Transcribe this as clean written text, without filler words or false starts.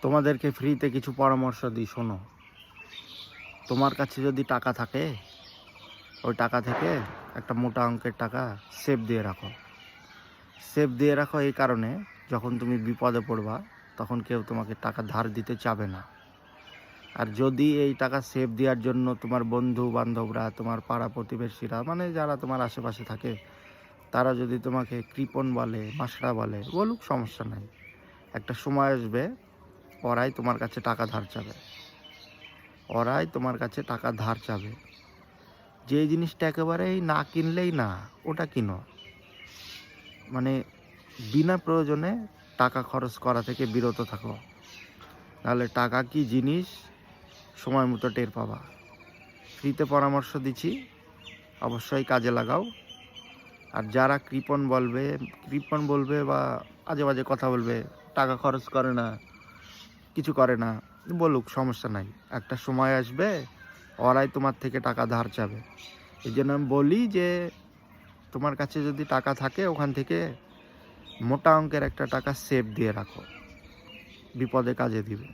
তোমাদেরকে ফ্রিতে কিছু পরামর্শ দিই, শোনো। তোমার কাছে যদি টাকা থাকে, ওই টাকা থেকে একটা মোটা অঙ্কের টাকা সেভ দিয়ে রাখো। সেভ দিয়ে রাখো এই কারণে, যখন তুমি বিপদে পড়বা তখন কেউ তোমাকে টাকা ধার দিতে চাবে না। আর যদি এই টাকা সেভ দেওয়ার জন্য তোমার বন্ধু বান্ধবরা, তোমার পাড়া প্রতিবেশীরা, মানে যারা তোমার আশেপাশে থাকে, তারা যদি তোমাকে কৃপণ বলে, মাসড়া বলে, বলুক, সমস্যা নাই। একটা সময় আসবে, ওরাই তোমার কাছে টাকা ধার চাবে। ওরাই তোমার কাছে টাকা ধার চাবে। যে জিনিসটা একেবারেই না কিনলেই না, ওটা কিনো। মানে বিনা প্রয়োজনে টাকা খরচ করা থেকে বিরত থাকো। নাহলে টাকা কি জিনিস সময় মতো টের পাবা। ফ্রিতে পরামর্শ দিচ্ছি, অবশ্যই কাজে লাগাও। আর যারা কৃপণ বলবে বা আজে বাজে কথা বলবে, টাকা খরচ করে না, কিছু করে না, বলুক, সমস্যা নাই। একটা সময় আসবে, ওরাই তোমার থেকে টাকা ধার চাবে। এই জন্য আমি বলি যে তোমার কাছে যদি টাকা থাকে, ওখান থেকে মোটা অঙ্কের একটা টাকা সেভ দিয়ে রাখো, বিপদে কাজে দিবে।